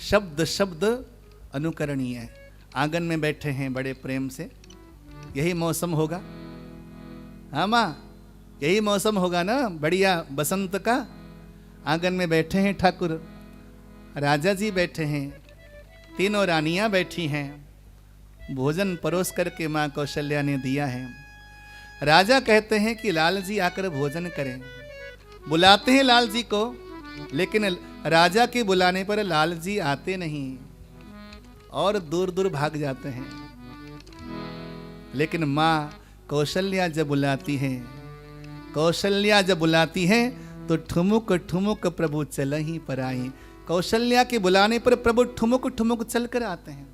शब्द शब्द अनुकरणीय है। आंगन में बैठे हैं बड़े प्रेम से, यही मौसम होगा। हाँ माँ, यही मौसम होगा ना बढ़िया बसंत का। आंगन में बैठे हैं ठाकुर, राजा जी बैठे हैं, तीनों रानियां बैठी हैं, भोजन परोस करके माँ कौशल्या ने दिया है। राजा कहते हैं कि लाल जी आकर भोजन करें। बुलाते हैं लाल जी को, लेकिन राजा के बुलाने पर लाल जी आते नहीं और दूर दूर भाग जाते हैं। लेकिन माँ कौशल्या जब बुलाती है, कौशल्या जब बुलाती है तो ठुमुक ठुमुक प्रभु चल ही पर आई। कौशल्या के बुलाने पर प्रभु ठुमुक ठुमुक चल कर आते हैं।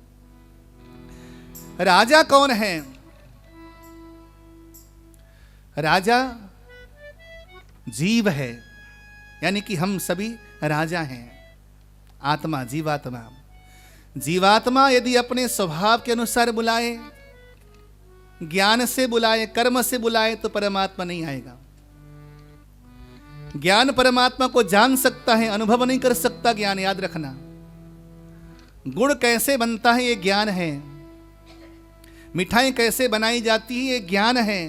राजा कौन है? राजा जीव है, यानी कि हम सभी राजा हैं। आत्मा, जीवात्मा। जीवात्मा यदि अपने स्वभाव के अनुसार बुलाए, ज्ञान से बुलाए, कर्म से बुलाए तो परमात्मा नहीं आएगा। ज्ञान परमात्मा को जान सकता है, अनुभव नहीं कर सकता। ज्ञान याद रखना, गुड़ कैसे बनता है ये ज्ञान है, मिठाई कैसे बनाई जाती है ये ज्ञान है।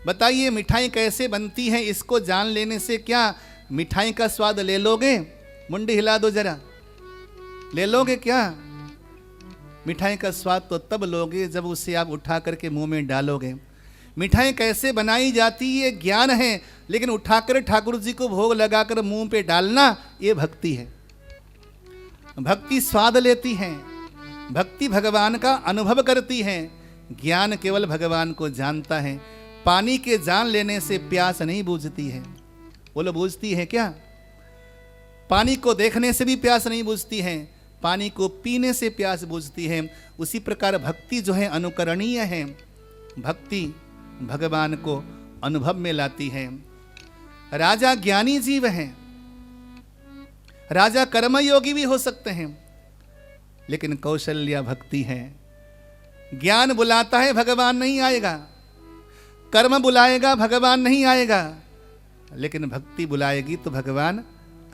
बताइए मिठाई कैसे बनती है, इसको जान लेने से क्या मिठाई का स्वाद ले लोगे? मुंडी हिला दो जरा, ले लोगे क्या? मिठाई का स्वाद तो तब लोगे जब उसे आप उठा करके मुंह में डालोगे। मिठाई कैसे बनाई जाती है ज्ञान है, लेकिन उठाकर ठाकुर जी को भोग लगाकर मुंह पे डालना ये भक्ति है। भक्ति स्वाद लेती है, भक्ति भगवान का अनुभव करती है। ज्ञान केवल भगवान को जानता है। पानी के जान लेने से प्यास नहीं बुझती है। बोलो बुझती है क्या? पानी को देखने से भी प्यास नहीं बुझती है, पानी को पीने से प्यास बुझती है। उसी प्रकार भक्ति जो है अनुकरणीय है। भक्ति भगवान को अनुभव में लाती है। राजा ज्ञानी जीव हैं, राजा कर्मयोगी भी हो सकते हैं, लेकिन कौशल्या भक्ति है। ज्ञान बुलाता है, भगवान नहीं आएगा। कर्म बुलाएगा, भगवान नहीं आएगा। लेकिन भक्ति बुलाएगी तो भगवान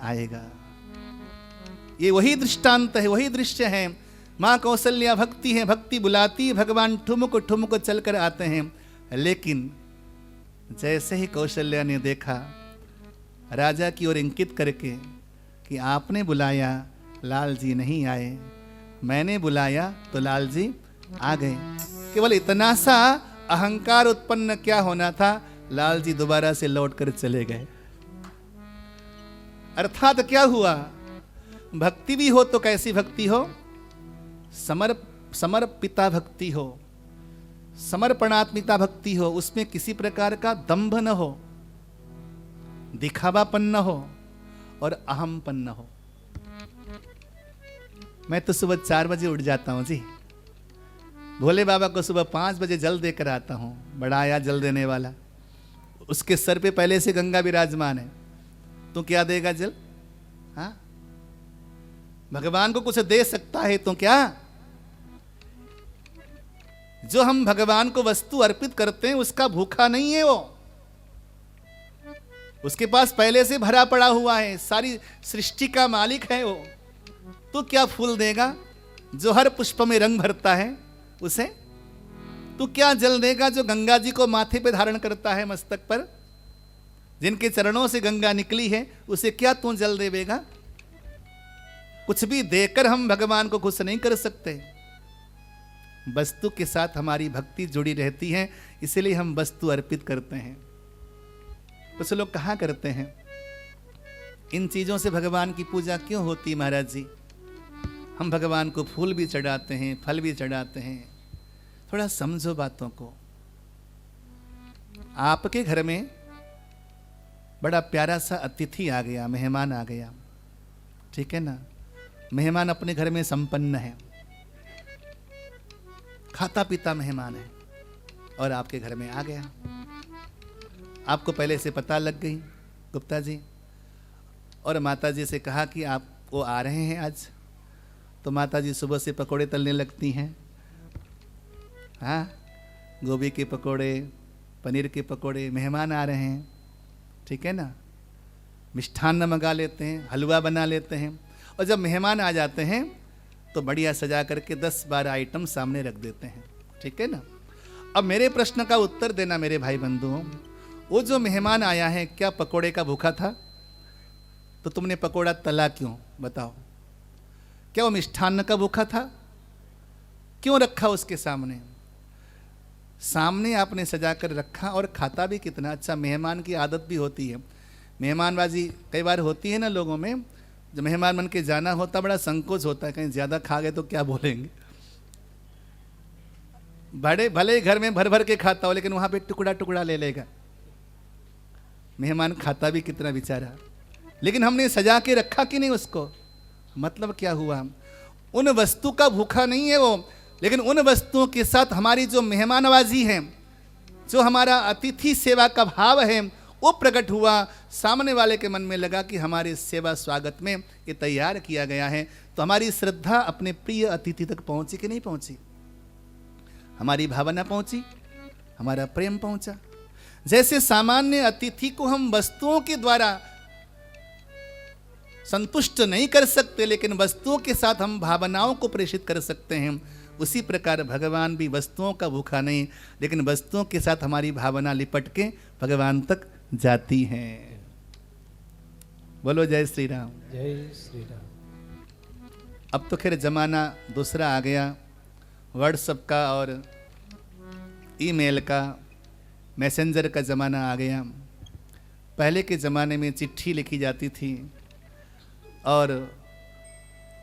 आएगा। ये वही दृष्टांत है, वही दृश्य है। माँ कौशल्या भक्ति है, भक्ति बुलाती, भगवान ठुमुक ठुमुक चलकर आते हैं। लेकिन जैसे ही कौशल्या ने देखा राजा की ओर इंकित करके कि आपने बुलाया, लाल जी नहीं आए, मैंने बुलाया तो लाल जी आ गए। केवल इतना सा अहंकार उत्पन्न क्या होना था, लाल जी दोबारा से लौटकर चले गए। अर्थात क्या हुआ? भक्ति भी हो तो कैसी भक्ति हो? समर्पिता भक्ति हो, समर्पणात्मिका भक्ति हो। उसमें किसी प्रकार का दंभ न हो, दिखावापन न हो और अहमपन न हो। मैं तो सुबह 4 बजे उठ जाता हूं जी। भोले बाबा को सुबह 5 बजे जल देकर आता हूं। बड़ा आया जल देने वाला। उसके सर पे पहले से गंगा विराजमान है। तो क्या देगा जल? हाँ, भगवान को कुछ दे सकता है तो क्या? जो हम भगवान को वस्तु अर्पित करते हैं उसका भूखा नहीं है वो। उसके पास पहले से भरा पड़ा हुआ है, सारी सृष्टि का मालिक है वो। तो क्या फूल देगा? जो हर पुष्प में रंग भरता है उसे। तो क्या जल देगा? जो गंगा जी को माथे पे धारण करता है, मस्तक पर, जिनके चरणों से गंगा निकली है, उसे क्या तू जल देवेगा? कुछ भी देकर हम भगवान को खुश नहीं कर सकते। वस्तु के साथ हमारी भक्ति जुड़ी रहती है, इसलिए हम वस्तु अर्पित करते हैं। कुछ लोग कहा करते हैं इन चीजों से भगवान की पूजा क्यों होती महाराज जी? हम भगवान को फूल भी चढ़ाते हैं, फल भी चढ़ाते हैं। थोड़ा समझो बातों को। आपके घर में बड़ा प्यारा सा अतिथि आ गया, मेहमान आ गया, ठीक है ना? मेहमान अपने घर में संपन्न है, खाता पीता मेहमान है, और आपके घर में आ गया। आपको पहले से पता लग गई गुप्ता जी, और माता जी से कहा कि आप वो आ रहे हैं आज। तो माता जी सुबह से पकोड़े तलने लगती हैं। हाँ, गोभी के पकोड़े, पनीर के पकोड़े, मेहमान आ रहे हैं, ठीक है ना? मिष्ठान्न मंगा लेते हैं, हलवा बना लेते हैं, और जब मेहमान आ जाते हैं तो बढ़िया सजा करके 10-12 आइटम सामने रख देते हैं, ठीक है ना। अब मेरे प्रश्न का उत्तर देना मेरे भाई बंधुओं, वो जो मेहमान आया है क्या पकोड़े का भूखा था? तो तुमने पकोड़ा तला क्यों, बताओ? क्या वो मिष्ठान्न का भूखा था? क्यों रखा उसके सामने? सामने आपने सजा कर रखा और खाता भी कितना अच्छा। मेहमान की आदत भी होती है, मेहमानबाजी कई बार होती है ना लोगों में, जब मेहमान बन के जाना होता बड़ा संकोच होता है, कहीं ज़्यादा खा गए तो क्या बोलेंगे। बड़े भले घर में भर भर के खाता हो लेकिन वहाँ पे टुकड़ा टुकड़ा ले लेगा। मेहमान खाता भी कितना बेचारा, लेकिन हमने सजा के रखा कि नहीं उसको, मतलब क्या हुआ? उन वस्तु का भूखा नहीं है वो, लेकिन उन वस्तुओं के साथ हमारी जो मेहमानबाजी है, जो हमारा अतिथि सेवा का भाव है वो प्रकट हुआ। सामने वाले के मन में लगा कि हमारे सेवा स्वागत में ये तैयार किया गया है, तो हमारी श्रद्धा अपने प्रिय अतिथि तक पहुंची कि नहीं पहुंची? हमारी भावना पहुंची, हमारा प्रेम पहुंचा। जैसे सामान्य अतिथि को हम वस्तुओं के द्वारा संतुष्ट नहीं कर सकते, लेकिन वस्तुओं के साथ हम भावनाओं को प्रेषित कर सकते हैं, उसी प्रकार भगवान भी वस्तुओं का भूखा नहीं, लेकिन वस्तुओं के साथ हमारी भावना लिपट के भगवान तक जाती हैं। बोलो जय श्री राम। जय श्री राम। अब तो खैर जमाना दूसरा आ गया, व्हाट्सएप का और ईमेल का, मैसेंजर का ज़माना आ गया। पहले के ज़माने में चिट्ठी लिखी जाती थी और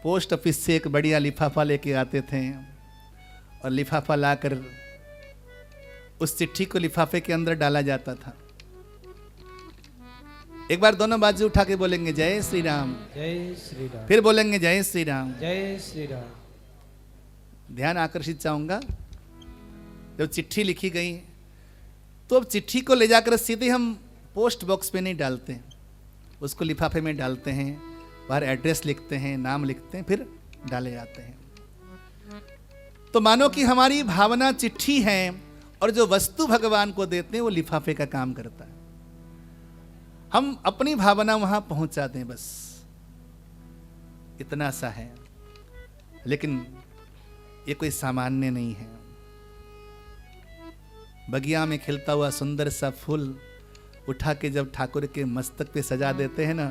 पोस्ट ऑफिस से एक बढ़िया लिफाफा लेके आते थे और लिफाफा लाकर उस चिट्ठी को लिफाफे के अंदर डाला जाता था। एक बार दोनों बाजू उठा के बोलेंगे जय श्री राम, जय श्री राम, फिर बोलेंगे जय श्री राम, जय श्री राम। ध्यान आकर्षित चाहूंगा, जब चिट्ठी लिखी गई तो अब चिट्ठी को ले जाकर सीधे हम पोस्ट बॉक्स में नहीं डालते, उसको लिफाफे में डालते हैं, बाहर एड्रेस लिखते हैं, नाम लिखते हैं, फिर डाले जाते हैं। तो मानो कि हमारी भावना चिट्ठी है और जो वस्तु भगवान को देते हैं वो लिफाफे का काम करता है। हम अपनी भावना वहां पहुंचाते हैं, बस इतना सा है, लेकिन ये कोई सामान्य नहीं है। बगिया में खिलता हुआ सुंदर सा फूल उठा के जब ठाकुर के मस्तक पे सजा देते हैं ना,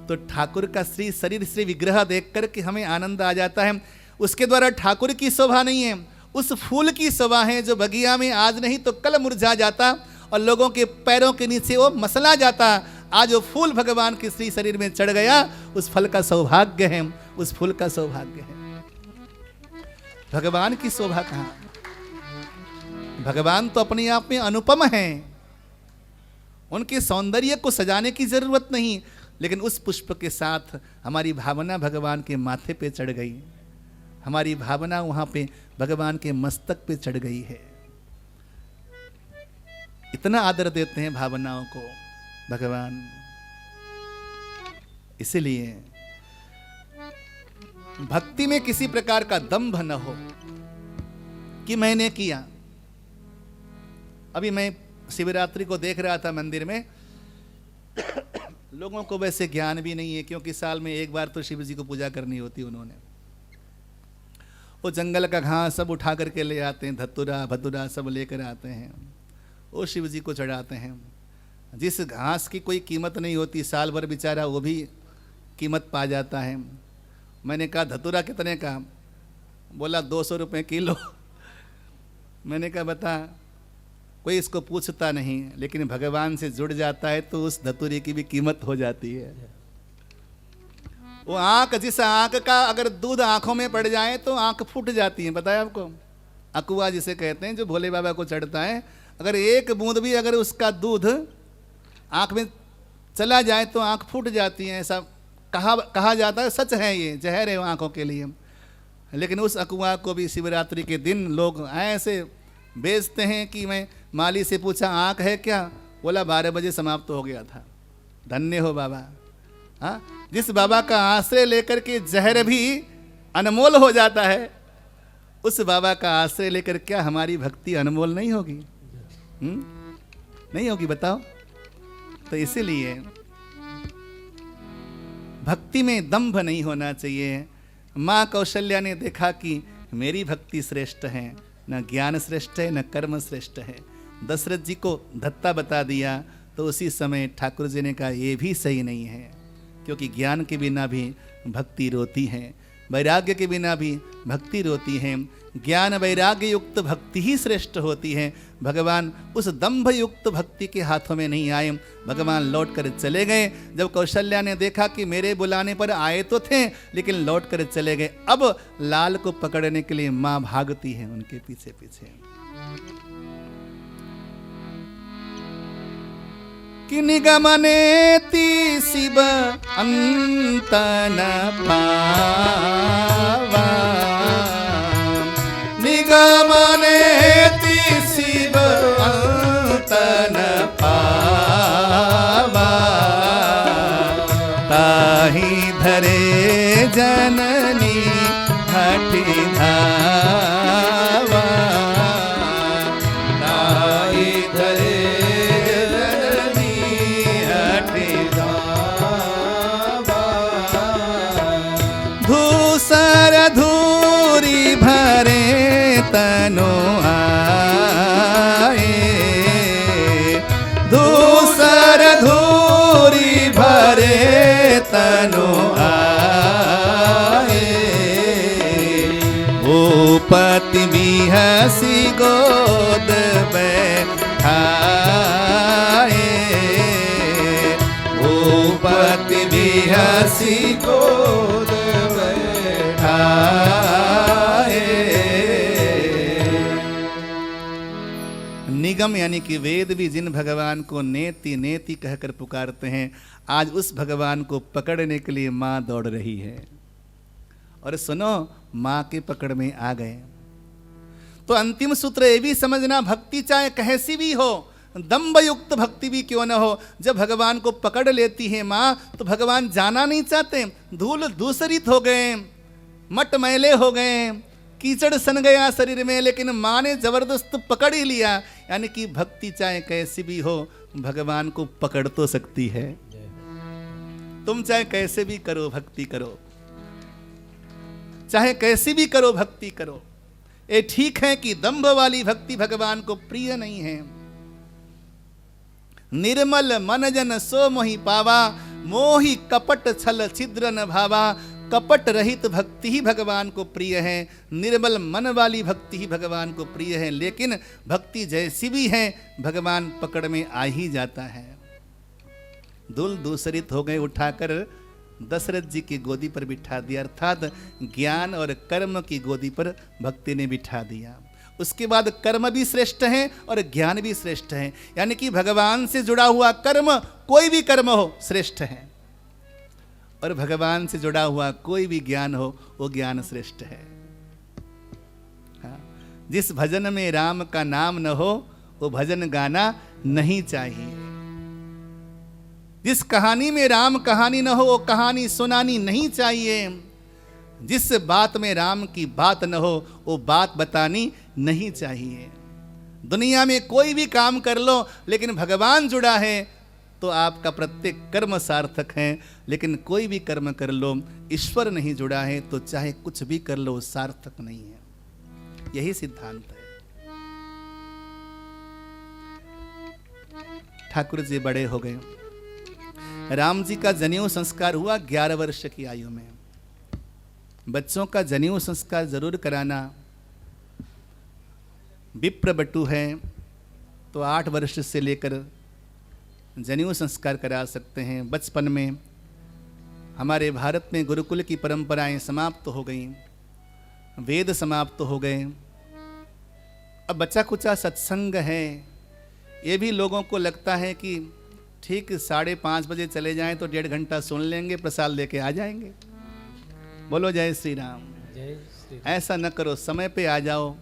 तो ठाकुर का श्री शरीर श्री विग्रह देख कर के हमें आनंद आ जाता है। उसके द्वारा ठाकुर की शोभा नहीं है, उस फूल की शोभा है जो बगिया में आज नहीं तो कल मुरझा जाता और लोगों के पैरों के नीचे वो मसला जाता। आज वो फूल भगवान के श्री शरीर में चढ़ गया, उस फल का सौभाग्य है, उस फूल का सौभाग्य है। भगवान की शोभा कहाँ? भगवान तो अपने आप में अनुपम हैं, उनके सौंदर्य को सजाने की जरूरत नहीं, लेकिन उस पुष्प के साथ हमारी भावना भगवान के माथे पे चढ़ गई, हमारी भावना वहां पे भगवान के मस्तक पे चढ़ गई है। इतना आदर देते हैं भावनाओं को भगवान। इसलिए भक्ति में किसी प्रकार का दंभ न हो कि मैंने किया। अभी मैं शिवरात्रि को देख रहा था मंदिर में, लोगों को वैसे ज्ञान भी नहीं है, क्योंकि साल में एक बार तो शिव जी को पूजा करनी होती है। उन्होंने वो जंगल का घास सब उठा करके ले आते हैं, धतुरा भतुरा सब लेकर आते हैं, वो शिव जी को चढ़ाते हैं। जिस घास की कोई कीमत नहीं होती, साल भर बेचारा वो भी कीमत पा जाता है। मैंने कहा धतुरा कितने का? बोला 200 रुपये किलो। मैंने कहा बता, कोई इसको पूछता नहीं, लेकिन भगवान से जुड़ जाता है तो उस धतूरे की भी कीमत हो जाती है। वो आँख, जिस आँख का अगर दूध आँखों में पड़ जाए तो आँख फूट जाती है, बताया आपको। अकुआ जिसे कहते हैं, जो भोले बाबा को चढ़ता है, अगर एक बूंद भी अगर उसका दूध आँख में चला जाए तो आँख फूट जाती है, ऐसा कहा जाता है। सच है, ये जहर है आँखों के लिए। लेकिन उस अकुआ को भी शिवरात्रि के दिन लोग ऐसे बेचते हैं कि मैं माली से पूछा आँख है क्या? बोला 12 बजे समाप्त हो गया था। धन्य हो बाबा। हाँ, जिस बाबा का आश्रय लेकर के जहर भी अनमोल हो जाता है, उस बाबा का आश्रय लेकर क्या हमारी भक्ति अनमोल नहीं होगी? नहीं होगी, बताओ। तो इसीलिए भक्ति में दंभ नहीं होना चाहिए। माँ कौशल्या ने देखा कि मेरी भक्ति श्रेष्ठ है, न ज्ञान श्रेष्ठ है, न कर्म श्रेष्ठ है। दशरथ जी को धत्ता बता दिया। तो उसी समय ठाकुर जी ने कहा ये भी सही नहीं है, क्योंकि ज्ञान के बिना भी भक्ति रोती है, वैराग्य के बिना भी भक्ति रोती है। ज्ञान वैराग्य युक्त भक्ति ही श्रेष्ठ होती है। भगवान उस दंभ युक्त भक्ति के हाथों में नहीं आए। भगवान लौट कर चले गए। जब कौशल्या ने देखा कि मेरे बुलाने पर आए तो थे लेकिन लौट कर चले गए, अब लाल को पकड़ने के लिए माँ भागती है उनके पीछे पीछे। कि निगमनेति शिव अंत न पावा, निगमनेति शिव अंत न पावा, ताहि धरे जननी हठि धावा, ताहि धरे धूरी भरे तनो आए, धूसर धूरी भरे तनो आए, भूपति बिहसी गोद बैठाए, भूपति बिहसी गोद निगम यानी कि वेद भी जिन भगवान को नेति नेति कहकर पुकारते हैं, आज उस भगवान को पकड़ने के लिए माँ दौड़ रही है। और सुनो, माँ के पकड़ में आ गए तो अंतिम सूत्र ये भी समझना, भक्ति चाहे कैसी भी हो, दंभ युक्त भक्ति भी क्यों न हो, जब भगवान को पकड़ लेती है माँ तो भगवान जाना नहीं चाहते। धूल दूसरित हो गए, मट मैले हो गए, कीचड़ सन गया शरीर में, लेकिन माँ ने जबरदस्त पकड़ ही लिया। यानी कि भक्ति चाहे कैसी भी हो, भगवान को पकड़ तो सकती है। तुम चाहे कैसे भी करो भक्ति करो, चाहे कैसी भी करो भक्ति करो। ये ठीक है कि दंभ वाली भक्ति भगवान को प्रिय नहीं है। निर्मल मन जन सो मोहि पावा, मोहि कपट छल छिद्र न भावा। कपट रहित भक्ति ही भगवान को प्रिय है, निर्मल मन वाली भक्ति ही भगवान को प्रिय है। लेकिन भक्ति जैसी भी है भगवान पकड़ में आ ही जाता है। दुल दूसरित हो गए, उठाकर दशरथ जी की गोदी पर बिठा दिया, अर्थात ज्ञान और कर्म की गोदी पर भक्ति ने बिठा दिया। उसके बाद कर्म भी श्रेष्ठ है और ज्ञान भी श्रेष्ठ है। यानी कि भगवान से जुड़ा हुआ कर्म, कोई भी कर्म हो, श्रेष्ठ है, और भगवान से जुड़ा हुआ कोई भी ज्ञान हो, वो ज्ञान श्रेष्ठ है। हाँ, जिस भजन में राम का नाम न हो वो भजन गाना नहीं चाहिए। जिस कहानी में राम कहानी न हो वो कहानी सुनानी नहीं चाहिए। जिस बात में राम की बात न हो वो बात बतानी नहीं चाहिए। दुनिया में कोई भी काम कर लो, लेकिन भगवान जुड़ा है तो आपका प्रत्येक कर्म सार्थक है। लेकिन कोई भी कर्म कर लो, ईश्वर नहीं जुड़ा है तो चाहे कुछ भी कर लो सार्थक नहीं है। यही सिद्धांत है। ठाकुर जी बड़े हो गए। राम जी का जनेऊ संस्कार हुआ 11 वर्ष की आयु में। बच्चों का जनेऊ संस्कार जरूर कराना। विप्र बटु है तो 8 वर्ष से लेकर जनेऊ संस्कार करा सकते हैं। बचपन में हमारे भारत में गुरुकुल की परंपराएं समाप्त हो गईं, वेद समाप्त हो गए। अब बच्चा कुचा सत्संग है, ये भी लोगों को लगता है कि ठीक 5:30 बजे चले जाएं तो 1.5 घंटा सुन लेंगे, प्रसाद लेके आ जाएंगे। बोलो जय श्री राम। जय श्री राम। ऐसा न करो, समय पे आ जाओ।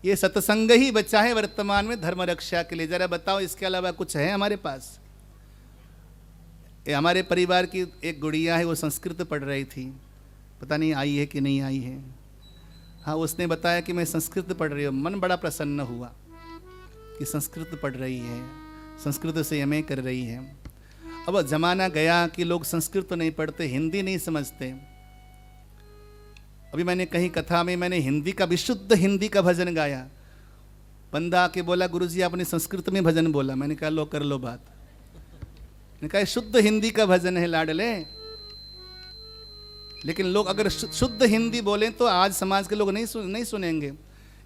ये सत्संग ही बचा है वर्तमान में धर्म रक्षा के लिए। जरा बताओ इसके अलावा कुछ है हमारे पास? ये हमारे परिवार की एक गुड़िया है, वो संस्कृत पढ़ रही थी, पता नहीं आई है कि नहीं आई है। हाँ, उसने बताया कि मैं संस्कृत पढ़ रही हूँ। मन बड़ा प्रसन्न हुआ कि संस्कृत पढ़ रही है, संस्कृत से एमए कर रही है। अब जमाना गया कि लोग संस्कृत तो नहीं पढ़ते, हिंदी नहीं समझते। अभी मैंने कहीं कथा में मैंने हिंदी का, विशुद्ध हिंदी का भजन गाया। बंदा आके बोला गुरुजी आपने संस्कृत में भजन बोला। मैंने कहा लो कर लो बात। मैंने कहा शुद्ध हिंदी का भजन है लाडले। लेकिन लोग अगर शुद्ध हिंदी बोलें तो आज समाज के लोग नहीं सुनेंगे।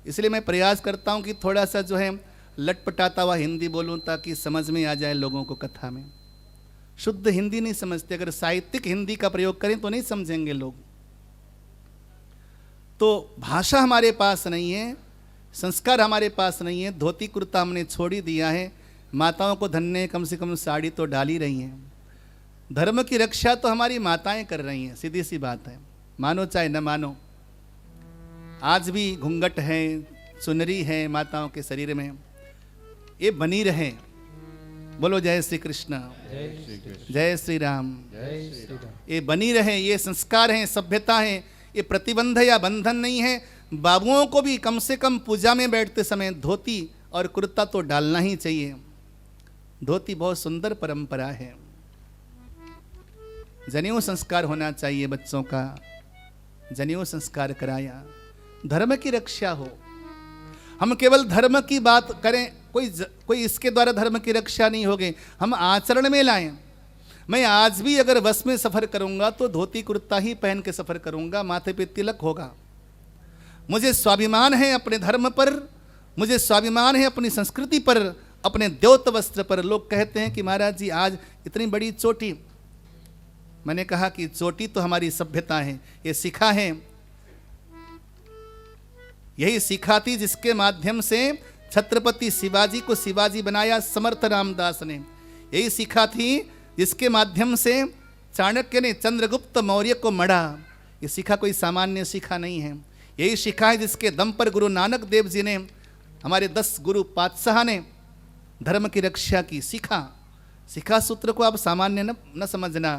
इसलिए मैं प्रयास करता हूं कि थोड़ा सा जो है लटपटाता हुआ हिंदी बोलूं ताकि समझ में आ जाए लोगों को कथा में। शुद्ध हिंदी नहीं समझते, अगर साहित्यिक हिंदी का प्रयोग करें तो नहीं समझेंगे लोग। तो भाषा हमारे पास नहीं है, संस्कार हमारे पास नहीं है, धोती कुर्ता हमने छोड़ ही दिया है। माताओं को धन्य कम से कम साड़ी तो डाल ही रही हैं। धर्म की रक्षा तो हमारी माताएं कर रही हैं, सीधी सी बात है, मानो चाहे न मानो। आज भी घूंघट है, चुनरी है माताओं के शरीर में, ये बनी रहे। बोलो जय श्री कृष्ण, जय श्री राम। ये बनी रहे, ये संस्कार हैं, सभ्यता है, ये प्रतिबंध या बंधन नहीं है। बाबुओं को भी कम से कम पूजा में बैठते समय धोती और कुर्ता तो डालना ही चाहिए। धोती बहुत सुंदर परंपरा है। जनेऊ संस्कार होना चाहिए बच्चों का, जनेऊ संस्कार कराया, धर्म की रक्षा हो। हम केवल धर्म की बात करें, कोई इसके द्वारा धर्म की रक्षा नहीं होगी, हम आचरण में लाएं। मैं आज भी अगर बस में सफर करूंगा तो धोती कुर्ता ही पहन के सफर करूंगा, माथे पे तिलक होगा। मुझे स्वाभिमान है अपने धर्म पर, मुझे स्वाभिमान है अपनी संस्कृति पर, अपने द्योत वस्त्र पर। लोग कहते हैं कि महाराज जी आज इतनी बड़ी चोटी। मैंने कहा कि चोटी तो हमारी सभ्यता है, ये सिखा है, यही सिखा थी जिसके माध्यम से छत्रपति शिवाजी को शिवाजी बनाया समर्थ रामदास ने। यही सिखा थी जिसके माध्यम से चाणक्य ने चंद्रगुप्त मौर्य को मढ़ा। ये सिखा कोई सामान्य सिखा नहीं है। यही सिखा है जिसके दम पर गुरु नानक देव जी ने, हमारे 10 गुरु पातशाह ने धर्म की रक्षा की। सिखा सूत्र को आप सामान्य न समझना,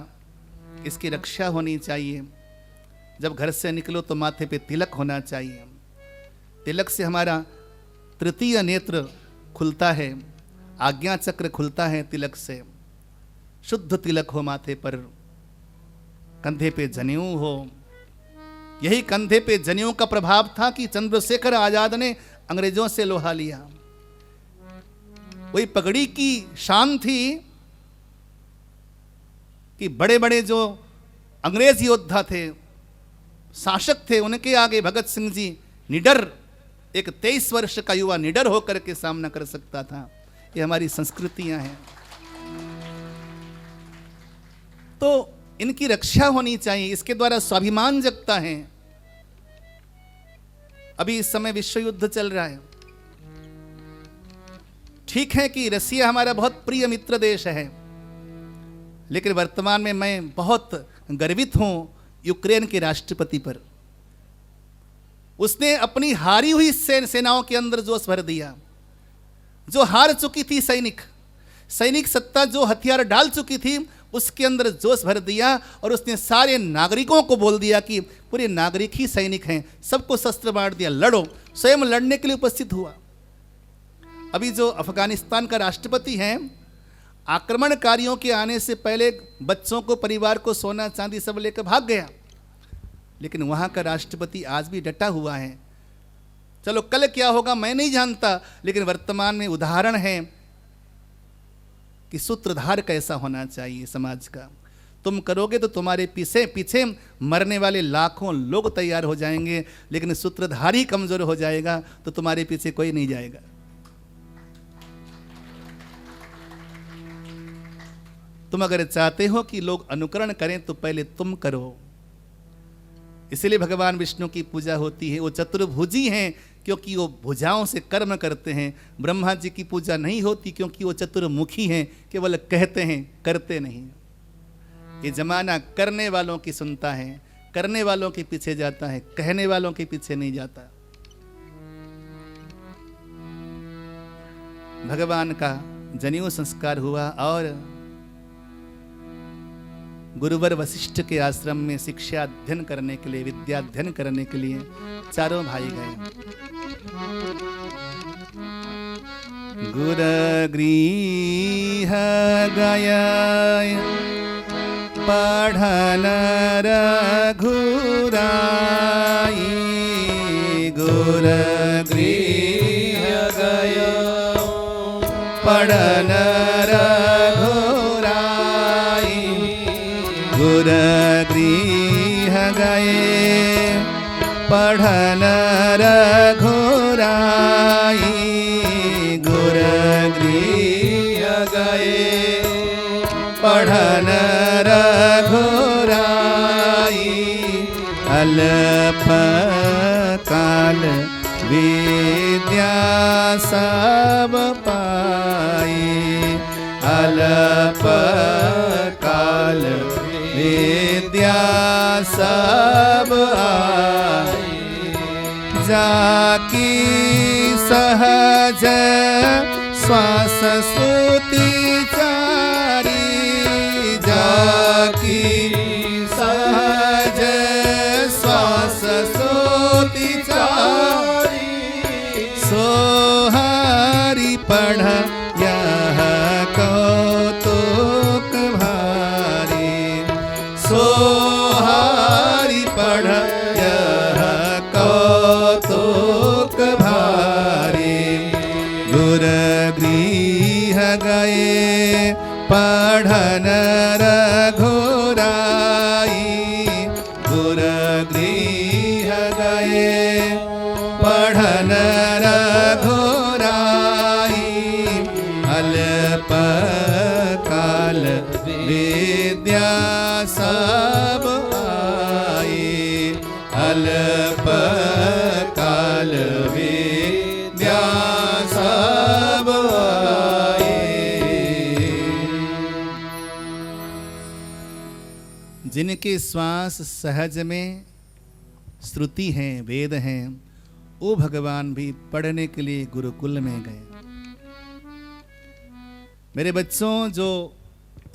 इसकी रक्षा होनी चाहिए। जब घर से निकलो तो माथे पे तिलक होना चाहिए। तिलक से हमारा तृतीय नेत्र खुलता है, आज्ञा चक्र खुलता है तिलक से। शुद्ध तिलक हो माथे पर, कंधे पे जनेऊ हो। यही कंधे पे जनेऊ का प्रभाव था कि चंद्रशेखर आजाद ने अंग्रेजों से लोहा लिया। वही पगड़ी की शान थी कि बड़े बड़े जो अंग्रेज योद्धा थे, शासक थे, उनके आगे भगत सिंह जी निडर, एक 23 वर्ष का युवा निडर होकर के सामना कर सकता था। ये हमारी संस्कृतियां हैं, तो इनकी रक्षा होनी चाहिए। इसके द्वारा स्वाभिमान जगता है। अभी इस समय विश्व युद्ध चल रहा है। ठीक है कि रसिया हमारा बहुत प्रिय मित्र देश है, लेकिन वर्तमान में मैं बहुत गर्वित हूं यूक्रेन के राष्ट्रपति पर। उसने अपनी हारी हुई सेनाओं के अंदर जोश भर दिया। जो हार चुकी थी सैनिक सत्ता जो हथियार डाल चुकी थी, उसके अंदर जोश भर दिया और उसने सारे नागरिकों को बोल दिया कि पूरे नागरिक ही सैनिक हैं, सबको शस्त्र बांट दिया, लड़ो। स्वयं लड़ने के लिए उपस्थित हुआ। अभी जो अफगानिस्तान का राष्ट्रपति हैं, आक्रमणकारियों के आने से पहले बच्चों को, परिवार को सोना चांदी सब लेकर भाग गया, लेकिन वहां का राष्ट्रपति आज भी डटा हुआ है। चलो कल क्या होगा मैं नहीं जानता, लेकिन वर्तमान में उदाहरण है कि सूत्रधार कैसा होना चाहिए समाज का। तुम करोगे तो तुम्हारे पीछे मरने वाले लाखों लोग तैयार हो जाएंगे, लेकिन सूत्रधार ही कमजोर हो जाएगा तो तुम्हारे पीछे कोई नहीं जाएगा। तुम अगर चाहते हो कि लोग अनुकरण करें तो पहले तुम करो। इसलिए भगवान विष्णु की पूजा होती है। वो चतुर्भुजी हैं क्योंकि वो भुजाओं से कर्म करते हैं। ब्रह्मा जी की पूजा नहीं होती क्योंकि वो चतुर्मुखी हैं, केवल कहते हैं, करते नहीं। ये जमाना करने वालों की सुनता है, करने वालों के पीछे जाता है, कहने वालों के पीछे नहीं जाता। भगवान का जनेऊ संस्कार हुआ और गुरुवर वशिष्ठ के आश्रम में शिक्षा अध्ययन करने के लिए, विद्या अध्ययन करने के लिए चारों भाई गए। गुरुगृह गय पढ़न रघुराई गुरुगृह गय पढ़न रघुराई गुरुगृह गए पढ़न रघुराई गुरुगृह गए पढ़न रघुराई अल्प काल विद्या सब पाई अल्प काल विद्या सब आई जाकी सहज श्वास श्रुति चारी जाकी सहज श्वास श्रुति चारी सोहारी पढ़ यह कौतुक भारी सोहारी पढ़ यह कौतुक भारी गुरुगृह गए पढ़न रघुराई गुरुगृह गए पढ़न रघुराई अल्प काल विद्या सब आई अल्प काल विद्या सब आई जिनके श्वास सहज में श्रुति हैं वेद हैं वो भगवान भी पढ़ने के लिए गुरुकुल में गए। मेरे बच्चों जो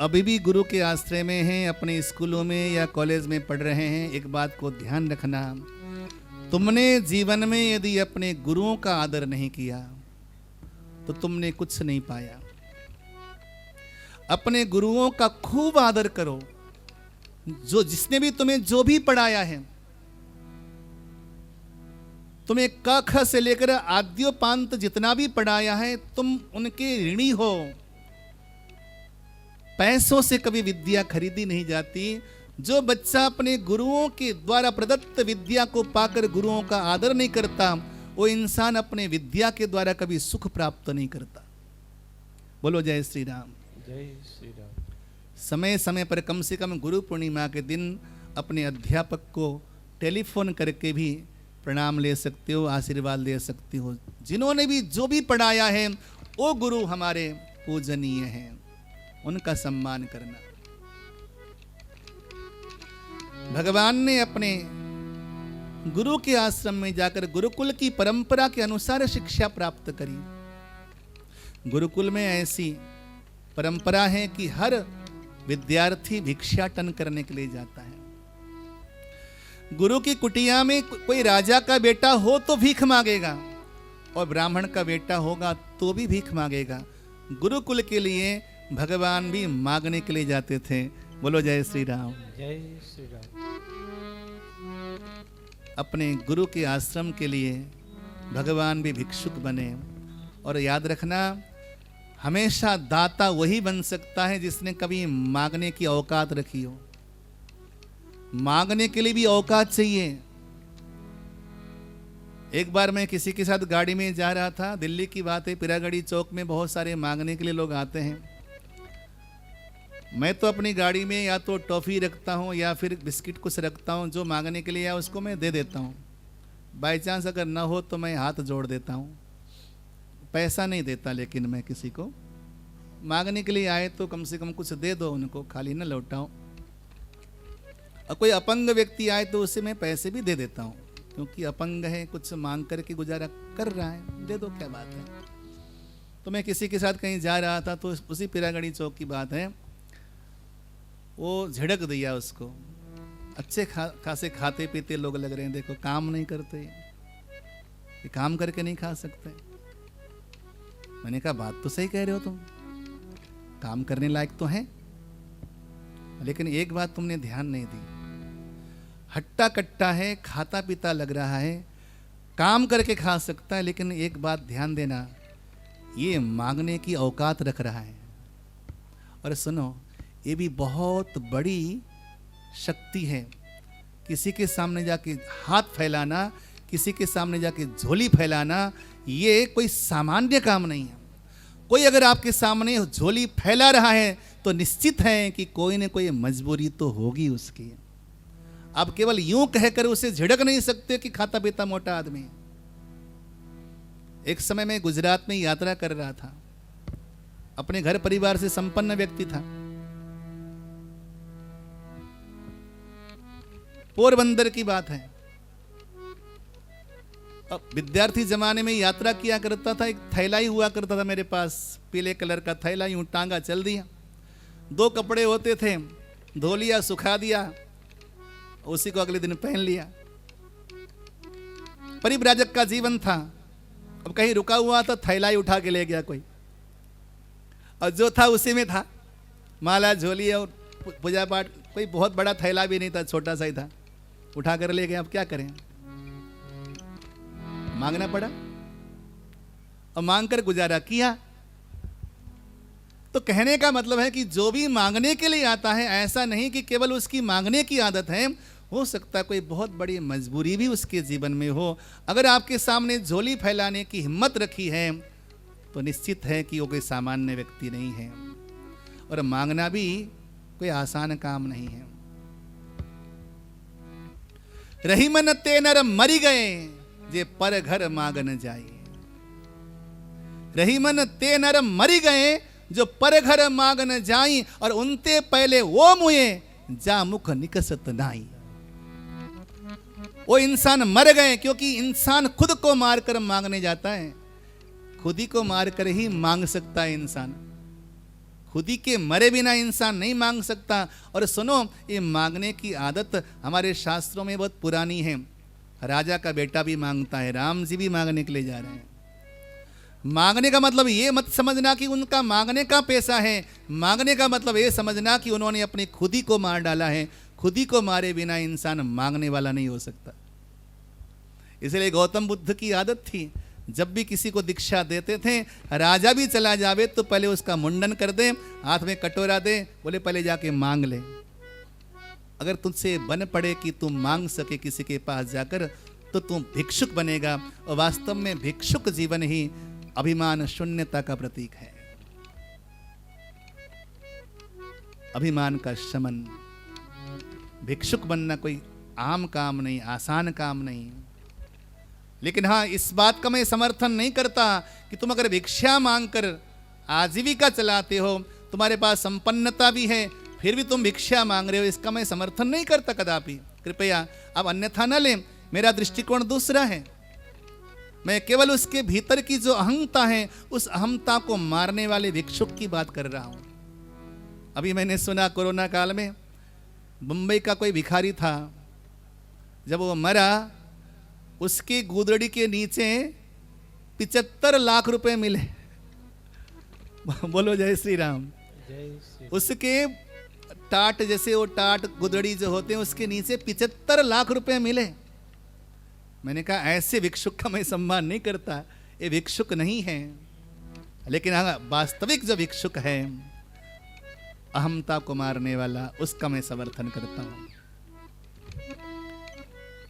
अभी भी गुरु के आश्रय में हैं अपने स्कूलों में या कॉलेज में पढ़ रहे हैं एक बात को ध्यान रखना तुमने जीवन में यदि अपने गुरुओं का आदर नहीं किया तो तुमने कुछ नहीं पाया। अपने गुरुओं का खूब आदर करो जो जिसने भी तुम्हें जो भी पढ़ाया है तुम्हें क ख से लेकर आद्योपांत जितना भी पढ़ाया है तुम उनके ऋणी हो। पैसों से कभी विद्या खरीदी नहीं जाती। जो बच्चा अपने गुरुओं के द्वारा प्रदत्त विद्या को पाकर गुरुओं का आदर नहीं करता वो इंसान अपने विद्या के द्वारा कभी सुख प्राप्त नहीं करता। बोलो जय श्री राम। जय श्री राम। समय समय पर कम से कम गुरु पूर्णिमा के दिन अपने अध्यापक को टेलीफोन करके भी प्रणाम ले सकते हो आशीर्वाद ले सकते हो। जिन्होंने भी जो भी पढ़ाया है वो गुरु हमारे पूजनीय हैं उनका सम्मान करना। भगवान ने अपने गुरु के आश्रम में जाकर गुरुकुल की परंपरा के अनुसार शिक्षा प्राप्त करी। गुरुकुल में ऐसी परंपरा है कि हर विद्यार्थी भिक्षाटन करने के लिए जाता है। गुरु की कुटिया में कोई राजा का बेटा हो तो भीख मांगेगा और ब्राह्मण का बेटा होगा तो भी भीख मांगेगा। गुरुकुल के लिए भगवान भी मांगने के लिए जाते थे। बोलो जय श्री राम। जय श्री राम। अपने गुरु के आश्रम के लिए भगवान भी भिक्षुक बने। और याद रखना हमेशा दाता वही बन सकता है जिसने कभी मांगने की औकात रखी हो। मांगने के लिए भी औकात चाहिए। एक बार मैं किसी के साथ गाड़ी में जा रहा था, दिल्ली की बात है, पिरागढ़ी चौक में बहुत सारे मांगने के लिए लोग आते हैं। मैं तो अपनी गाड़ी में या तो टॉफ़ी रखता हूँ या फिर बिस्किट कुछ रखता हूँ, जो मांगने के लिए आया उसको मैं दे देता हूँ। बाई चांस अगर ना हो तो मैं हाथ जोड़ देता हूँ, पैसा नहीं देता। लेकिन मैं किसी को मांगने के लिए आए तो कम से कम कुछ दे दो उनको, खाली ना लौटाओ। और कोई अपंग व्यक्ति आए तो उसे मैं पैसे भी दे देता हूँ, क्योंकि अपंग है, कुछ मांग करके गुजारा कर रहा है, दे दो, क्या बात है। तो मैं किसी के साथ कहीं जा रहा था तो उसी पिरागढ़ी चौक की बात है, वो झिड़क दिया उसको। अच्छे खासे खाते पीते लोग लग रहे हैं, देखो काम नहीं करते, ये काम करके नहीं खा सकते। मैंने कहा बात तो सही कह रहे हो तुम, काम करने लायक तो है, लेकिन एक बात तुमने ध्यान नहीं दी, हट्टा कट्टा है, खाता पीता लग रहा है, काम करके खा सकता है, लेकिन एक बात ध्यान देना, ये मांगने की औकात रख रहा है। और सुनो, ये भी बहुत बड़ी शक्ति है, किसी के सामने जाके हाथ फैलाना, किसी के सामने जाके झोली फैलाना, ये कोई सामान्य काम नहीं है। कोई अगर आपके सामने झोली फैला रहा है तो निश्चित है कि कोई न कोई मजबूरी तो होगी उसकी। आप केवल यूं कहकर उसे झिड़क नहीं सकते कि खाता पीता मोटा आदमी। एक समय में गुजरात में यात्रा कर रहा था, अपने घर परिवार से संपन्न व्यक्ति था। पोरबंदर की बात है। अब विद्यार्थी जमाने में यात्रा किया करता था, एक थैला ही हुआ करता था मेरे पास, पीले कलर का थैला, यूं टांगा चल दिया। 2 कपड़े होते थे, धो लिया, सुखा दिया, उसी को अगले दिन पहन लिया। परिव्राजक का जीवन था। अब कहीं रुका हुआ था, थैला ही उठा के ले गया कोई, और जो था उसी में था, माला झोली और पूजा पाठ। कोई बहुत बड़ा थैला भी नहीं था, छोटा सा ही था, उठा कर ले गए। अब क्या करें, मांगना पड़ा और मांग कर गुजारा किया। तो कहने का मतलब है कि जो भी मांगने के लिए आता है, ऐसा नहीं कि केवल उसकी मांगने की आदत है, हो सकता है कोई बहुत बड़ी मजबूरी भी उसके जीवन में हो। अगर आपके सामने झोली फैलाने की हिम्मत रखी है तो निश्चित है कि वो कोई सामान्य व्यक्ति नहीं है। और मांगना भी कोई आसान काम नहीं है। रही मन ते नर मरी गए, जे पर घर मांगन जाए। रही मन ते नर मरी गए, जो पर घर मांगन जाई, और उनते पहले वो मुए, जा मुख निकसत नाई। वो इंसान मर गए, क्योंकि इंसान खुद को मारकर मांगने जाता है। खुद ही को मारकर ही मांग सकता है इंसान, खुद ही के मरे बिना इंसान नहीं मांग सकता। और सुनो, ये मांगने की आदत हमारे शास्त्रों में बहुत पुरानी है। राजा का बेटा भी मांगता है, राम जी भी मांगने के लिए जा रहे हैं। मांगने का मतलब ये मत समझना कि उनका मांगने का पैसा है, मांगने का मतलब ये समझना कि उन्होंने अपनी खुद ही को मार डाला है। खुद ही को मारे बिना इंसान मांगने वाला नहीं हो सकता। इसलिए गौतम बुद्ध की आदत थी, जब भी किसी को दीक्षा देते थे, राजा भी चला जावे तो पहले उसका मुंडन कर दे, हाथ में कटोरा दे, बोले पहले जाके मांग ले। अगर तुझसे बन पड़े कि तुम मांग सके किसी के पास जाकर, तो तुम भिक्षुक बनेगा। और वास्तव में भिक्षुक जीवन ही अभिमान शून्यता का प्रतीक है, अभिमान का शमन। भिक्षुक बनना कोई आम काम नहीं, आसान काम नहीं। लेकिन हाँ, इस बात का मैं समर्थन नहीं करता कि तुम अगर भिक्षा मांगकर आजीविका चलाते हो, तुम्हारे पास संपन्नता भी है, फिर भी तुम भिक्षा मांग रहे हो, इसका मैं समर्थन नहीं करता कदापि। कृपया आप अन्यथा न लें, मेरा दृष्टिकोण दूसरा है। मैं केवल उसके भीतर की जो अहंता है, उस अहंता को मारने वाले भिक्षुक की बात कर रहा हूं। अभी मैंने सुना कोरोना काल में मुंबई का कोई भिखारी था, जब वो मरा, उसकी गुदड़ी के नीचे 75 लाख रुपए मिले। बोलो जय श्री राम। जय श्री। उसके टाट, जैसे वो टाट गुदड़ी जो होते हैं, उसके नीचे 75 लाख रुपए मिले। मैंने कहा ऐसे भिक्षुक का मैं सम्मान नहीं करता, ये भिक्षुक नहीं है। लेकिन हाँ, वास्तविक जो भिक्षुक है, अहमता को मारने वाला, उसका मैं समर्थन करता हूं।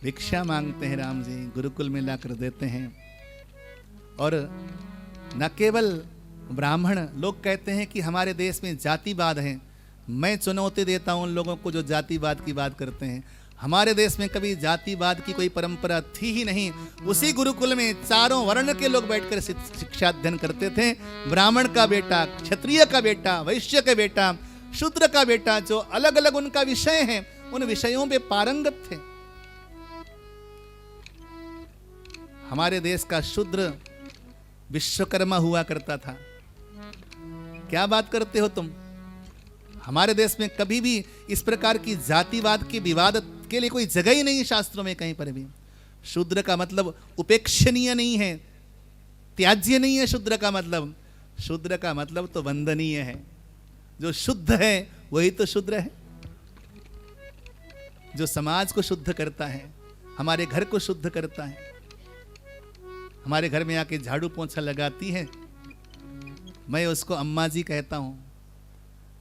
भिक्षा मांगते हैं राम जी, गुरुकुल में लाकर देते हैं। और न केवल ब्राह्मण, लोग कहते हैं कि हमारे देश में जातिवाद है। मैं चुनौती देता हूं उन लोगों को जो जातिवाद की बात करते हैं। हमारे देश में कभी जातिवाद की कोई परंपरा थी ही नहीं। उसी गुरुकुल में चारों वर्ण के लोग बैठकर शिक्षा अध्ययन करते थे। ब्राह्मण का बेटा, क्षत्रिय का बेटा, वैश्य का बेटा, शूद्र का बेटा, जो अलग अलग उनका विषय है, उन विषयों पे पारंगत थे। हमारे देश का शूद्र विश्वकर्मा हुआ करता था। क्या बात करते हो तुम? हमारे देश में कभी भी इस प्रकार की जातिवाद के विवाद के लिए कोई जगह ही नहीं, शास्त्रों में कहीं पर भी। शूद्र का मतलब उपेक्षणीय नहीं है, त्याज्य नहीं है। शूद्र का मतलब शूद्र का मतलब तो वंदनीय है। जो शुद्ध है वही तो शूद्र है, जो समाज को शुद्ध करता है, हमारे घर को शुद्ध करता है। हमारे घर में आके झाड़ू पोंछा लगाती है, मैं उसको अम्मा जी कहता हूँ।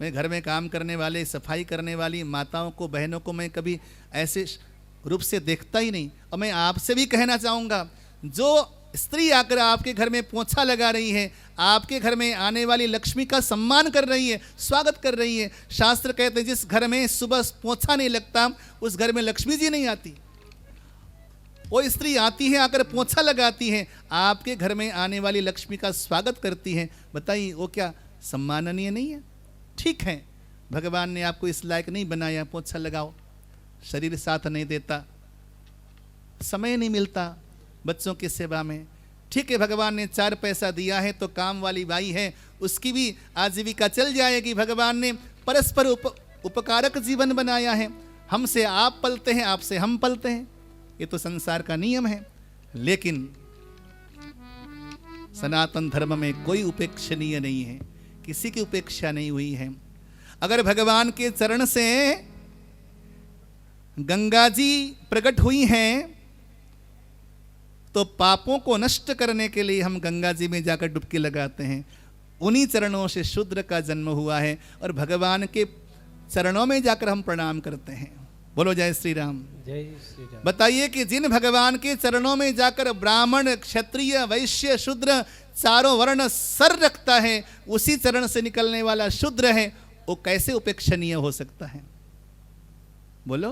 मैं घर में काम करने वाले, सफाई करने वाली माताओं को, बहनों को मैं कभी ऐसे रूप से देखता ही नहीं। और मैं आपसे भी कहना चाहूँगा, जो स्त्री आकर आपके घर में पोंछा लगा रही है, आपके घर में आने वाली लक्ष्मी का सम्मान कर रही है, स्वागत कर रही है। शास्त्र कहते हैं जिस घर में सुबह पोंछा नहीं लगता उस घर में लक्ष्मी जी नहीं आती। वो स्त्री आती है, आकर पोंछा लगाती है, आपके घर में आने वाली लक्ष्मी का स्वागत करती है। बताइए वो क्या सम्माननीय नहीं है? ठीक है, भगवान ने आपको इस लायक नहीं बनाया, पोंछा लगाओ, शरीर साथ नहीं देता, समय नहीं मिलता बच्चों की सेवा में। ठीक है, भगवान ने 4 पैसा दिया है तो काम वाली बाई है, उसकी भी आजीविका चल जाएगी। भगवान ने परस्पर उपकारक जीवन बनाया है। हमसे आप पलते हैं, आपसे हम पलते हैं, ये तो संसार का नियम है। लेकिन सनातन धर्म में कोई उपेक्षणीय नहीं है, किसी की उपेक्षा नहीं हुई है। अगर भगवान के चरण से गंगा जी प्रकट हुई हैं तो पापों को नष्ट करने के लिए हम गंगा जी में जाकर डुबकी लगाते हैं। उन्हीं चरणों से शूद्र का जन्म हुआ है और भगवान के चरणों में जाकर हम प्रणाम करते हैं। बोलो जय श्री राम। जय श्री राम। बताइए कि जिन भगवान के चरणों में जाकर ब्राह्मण, क्षत्रिय, वैश्य, शूद्र चारों वर्ण सर रखता है, उसी चरण से निकलने वाला शूद्र है, वो कैसे उपेक्षणीय हो सकता है? बोलो,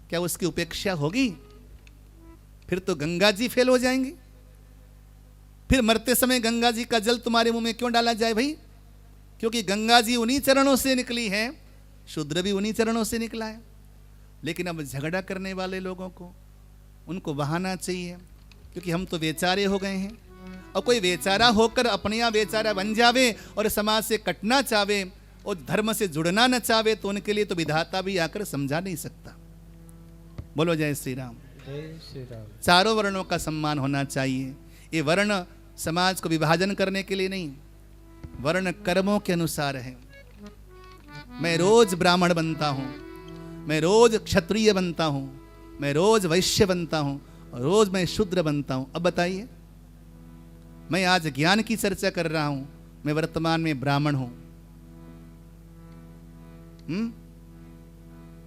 क्या उसकी उपेक्षा होगी? फिर तो गंगा जी फेल हो जाएंगे। फिर मरते समय गंगा जी का जल तुम्हारे मुंह में क्यों डाला जाए भाई? क्योंकि गंगा जी उन्हीं चरणों से निकली है, शूद्र भी उन्हीं चरणों से निकला है। लेकिन अब झगड़ा करने वाले लोगों को, उनको बहाना चाहिए, क्योंकि हम तो बेचारे हो गए हैं। और कोई बेचारा होकर अपने यहाँ बेचारा बन जावे और समाज से कटना चाहे और धर्म से जुड़ना न चाहे, तो उनके लिए तो विधाता भी आकर समझा नहीं सकता। बोलो जय श्री राम। जय श्री राम। चारों वर्णों का सम्मान होना चाहिए। ये वर्ण समाज को विभाजन करने के लिए नहीं, वर्ण कर्मों के अनुसार है। मैं रोज ब्राह्मण बनता हूँ, मैं रोज क्षत्रिय बनता हूँ, मैं रोज वैश्य बनता हूँ और रोज मैं शूद्र बनता हूँ। अब बताइए, मैं आज ज्ञान की चर्चा कर रहा हूँ, मैं वर्तमान में ब्राह्मण हूँ।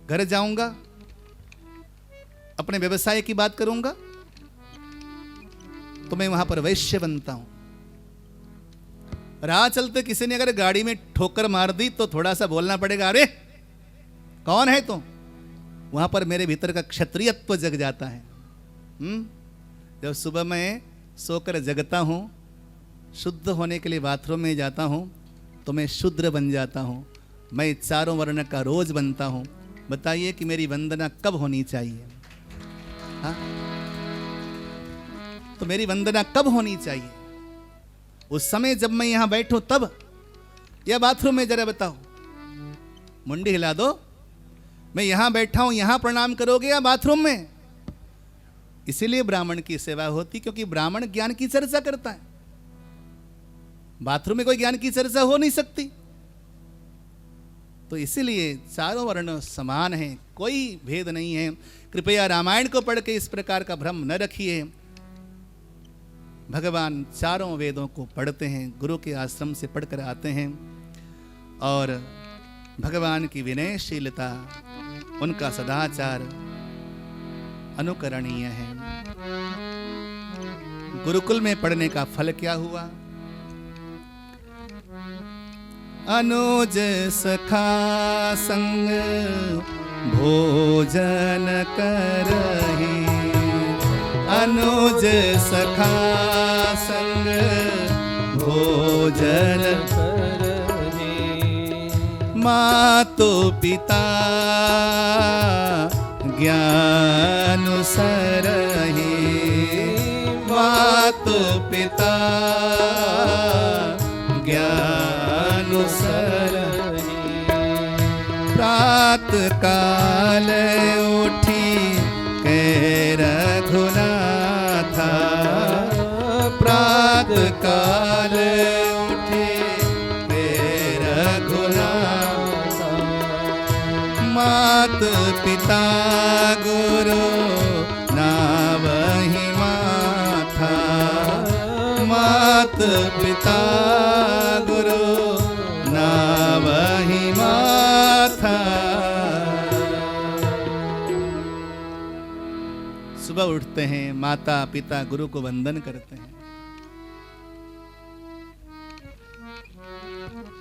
घर जाऊंगा, अपने व्यवसाय की बात करूंगा तो मैं वहां पर वैश्य बनता हूं। राह चलते किसी ने अगर गाड़ी में ठोकर मार दी तो थोड़ा सा बोलना पड़ेगा, अरे कौन है तुम? वहां पर मेरे भीतर का क्षत्रियत्व जग जाता है। जब सुबह मैं सोकर जगता हूं, शुद्ध होने के लिए बाथरूम में जाता हूं, तो मैं शूद्र बन जाता हूं। मैं चारों वर्ण का रोज बनता हूं। बताइए कि मेरी वंदना कब होनी चाहिए? हाँ? तो मेरी वंदना कब होनी चाहिए? उस समय जब मैं यहां बैठूं तब, या बाथरूम में? जरा बताओ, मुंडी हिला दो। मैं यहां बैठा हूं, यहां प्रणाम करोगे या बाथरूम में? इसीलिए ब्राह्मण की सेवा होती, क्योंकि ब्राह्मण ज्ञान की चर्चा करता है। बाथरूम में कोई ज्ञान की चर्चा हो नहीं सकती। तो इसीलिए चारों वर्ण समान हैं, कोई भेद नहीं है। कृपया रामायण को पढ़ के इस प्रकार का भ्रम न रखिए। भगवान चारों वेदों को पढ़ते हैं, गुरु के आश्रम से पढ़कर आते हैं, और भगवान की विनयशीलता, उनका सदाचार अनुकरणीय है। गुरुकुल में पढ़ने का फल क्या हुआ? अनुज सखा संग भोजन करहि, अनुज सखा संग भोजन करहि, मातो पिता ज्ञान सरहि, मातो पिता ज्ञान सरहि। प्रात काल उठी के रघुनाथा, प्रात काल उठी पिता गुरु नावहि माथा, मात पिता गुरु नावहि माथा। सुबह उठते हैं, माता पिता गुरु को वंदन करते हैं,